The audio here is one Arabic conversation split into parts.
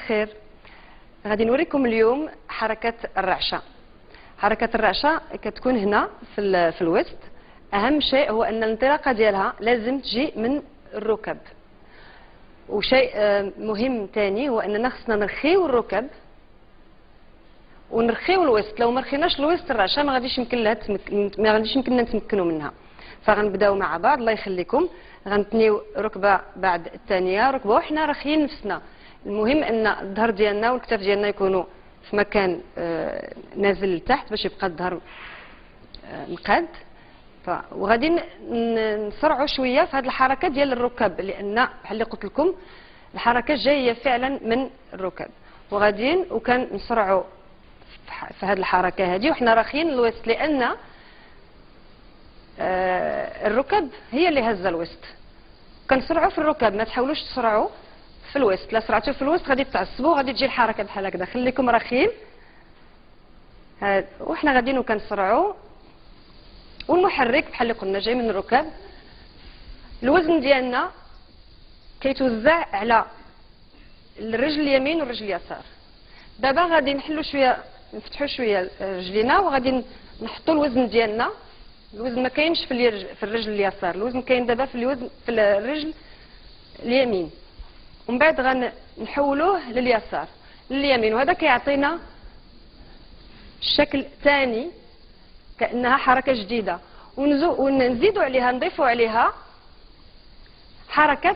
الخير. غادي نوريكم اليوم حركة الرعشة. حركة الرعشة كتكون هنا في الوسط. أهم شيء هو أن الانطلاقة ديالها لازم تجي من الركب. وشيء مهم ثاني هو أننا خصنا نرخيو الركب ونرخيو الوسط. لو ما رخيناش الوسط الرعشة ما غاديش يمكننا نتمكنوا منها. فغنبداو مع بعض. الله يخليكم. غنتنيو ركبه بعد الثانيه ركبه وحنا راخيين نفسنا. المهم ان الظهر ديالنا والكتاف ديالنا يكونوا في مكان نازل لتحت باش يبقى الظهر مقاد. وغادي نسرعوا شويه في هذه الحركه ديال الركب، لان بحال اللي قلت لكم الحركه جايه فعلا من الركب. وكان نسرعوا في هذه الحركه هذه وحنا راخيين الوسط، لان الركب هي اللي هزه الوسط. كنسرعوا في الركب، ما تحاولوش تسرعوا في الوسط. لا سرعتوا في الوسط غادي تعصبوا وغادي تجي الحركه بحال هكذا. خليكم راخيين وحنا غاديين وكنسرعوا. والمحرك بحال اللي قلنا جاي من الركب. الوزن ديالنا كيتوزع على الرجل اليمين والرجل اليسار. دابا غادي نحلوا شويه، نفتحوا شويه رجلينا وغادي نحطوا الوزن ديالنا. الوزن ما كاينش في الرجل اليسار، الوزن كاين دابا في الرجل اليمين. ومن بعد غنحولوه لليسار لليمين، وهذا كيعطينا الشكل الثاني كانها حركه جديده. ونزيدوا عليها نضيفوا عليها حركه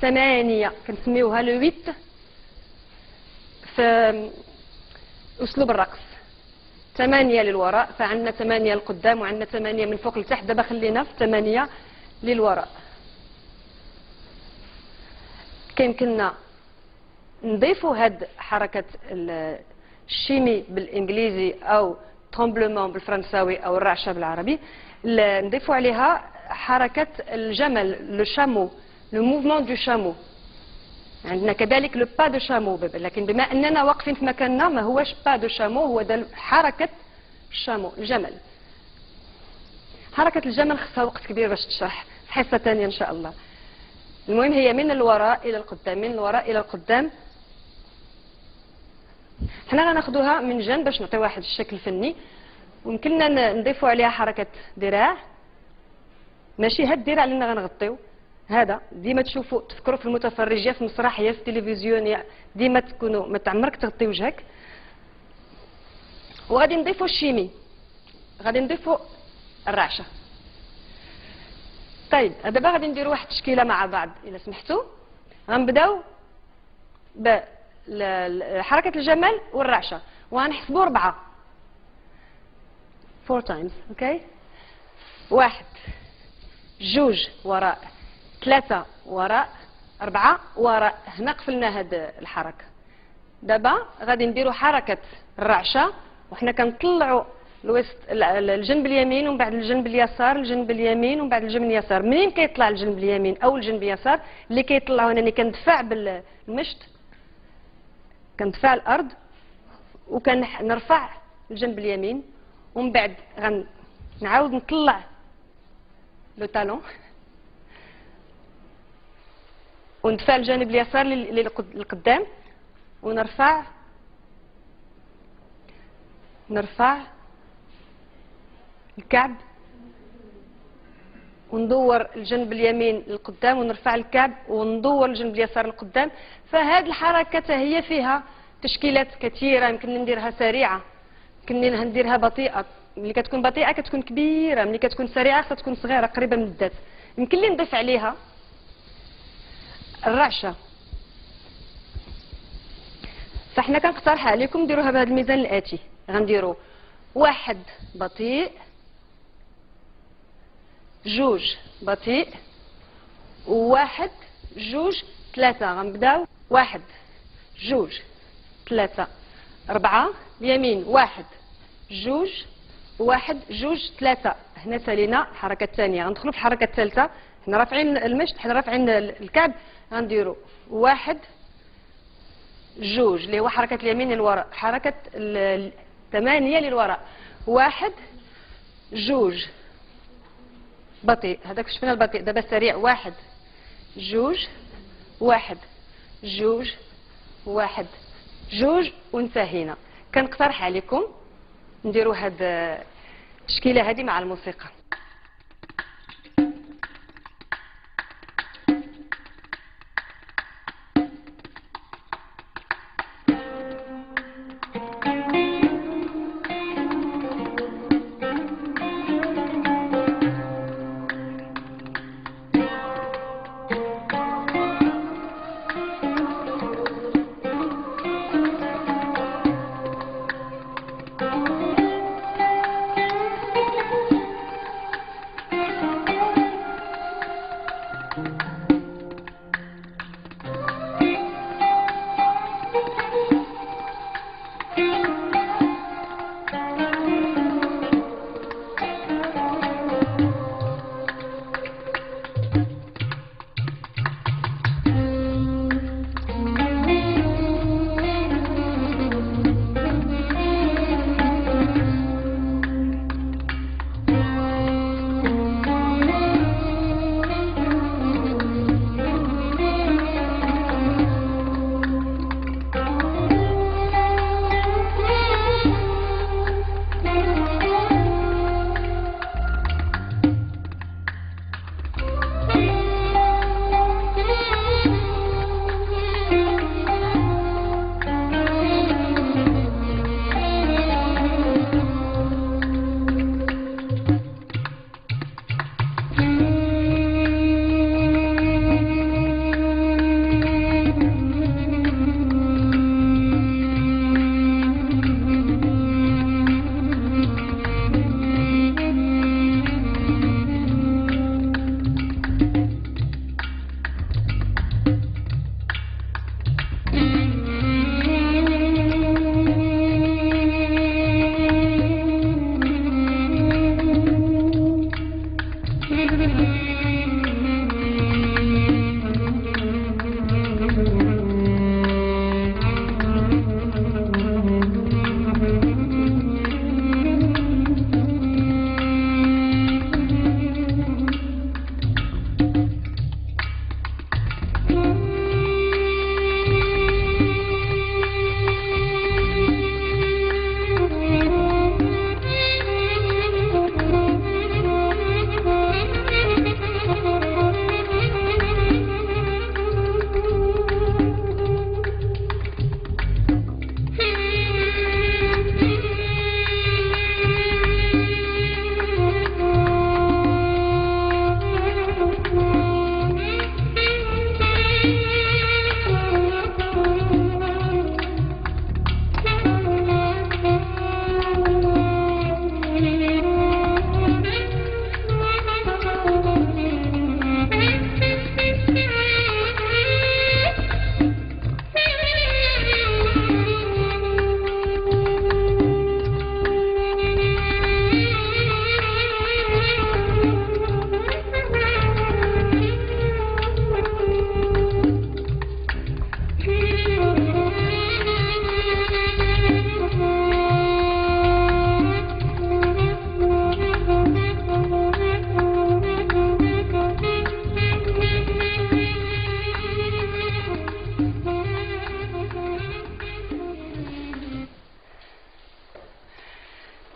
8 كنسميوها لو 8 في اسلوب الرقص. 8 للوراء، فعندنا 8 للقدام وعندنا 8 من فوق لتحت. دابا خلينا في 8 للوراء. كيمكننا نضيفوا هاد حركة الشيمي بالانجليزي او ترومبلومون بالفرنساوي او الرعشة بالعربي. نضيفوا عليها حركة الجمل، لو شامو، لو موفمون دو شامو. عندنا كذلك لو با دو شامو، لكن بما اننا واقفين في مكاننا ما هوش با دو شامو، هو حركة الشامو، الجمل. حركة الجمل خصها وقت كبير باش تشرح في حصة ثانية ان شاء الله. المهم هي من الوراء الى القدام، من الوراء الى القدام. حنا غناخذوها من جنب باش نعطي واحد الشكل فني. ويمكننا نضيفوا عليها حركة ذراع، ماشي هاد الذراع اللي غنغطيو هذا. ديما تفكروا في المتفرج يا في المسرح يا في التلفزيون، ديما تكونوا ما تعمرك تغطي وجهك. وغادي نضيفوا الشيمي، غادي نضيفوا الرعشه. طيب دابا غادي نديروا واحد التشكيله مع بعض الا سمحتوا. غنبداو بحركه الجمل والرعشه وغنحسبوا 4 times. اوكي، 1 2 وراء، 3 وراء، 4 وراء. هنا قفلنا هاد الحركه. دابا غادي نديروا حركه الرعشه وحنا كنطلعوا الوسط الجنب اليمين ومن بعد الجنب اليسار، الجنب اليمين ومن بعد الجنب اليسار. منين كيطلع الجنب اليمين او الجنب اليسار اللي كيطلعوا انني كندفع بالمشط، كندفع الارض وكنرفع الجنب اليمين ومن بعد غنعاود نطلع لو تالون وندفع الجانب اليسار للقدام ونرفع الكعب وندور الجنب اليمين للقدام ونرفع الكعب وندور الجنب اليسار للقدام. فهذه الحركة هي فيها تشكيلات كثيرة. يمكن نديرها سريعة، يمكن نديرها بطيئة. ملي كتكون بطيئة كتكون كبيرة، ملي كتكون سريعة خصها تكون صغيرة قريبة من الذات. يمكن لي نضيف عليها الرعشة. فاحنا كنقترح عليكم ديروها بهذا الميزان الآتي. غنديروا 1 بطيء، 2 بطيء، 1 2 3. غنبداو 1 2 3 4. اليمين 1 2 1 2 3. هنا سالينا الحركه الثانيه. غندخلوا في الحركه الثالثه. حنا رافعين المشط، حنا رافعين الكعب. غنديروا 1 2 اللي هو حركه اليمين للوراء، حركه 8 للوراء. 1 2 بطيء. هذاك شفنا البطيء. دابا سريع. 1 2 1 2 1 2 وانتهينا. كنقترح عليكم نديروا هاد التشكيله هذه مع الموسيقى.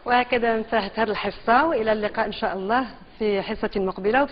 وهكذا انتهت هذه الحصة، وإلى اللقاء إن شاء الله في حصة مقبلة.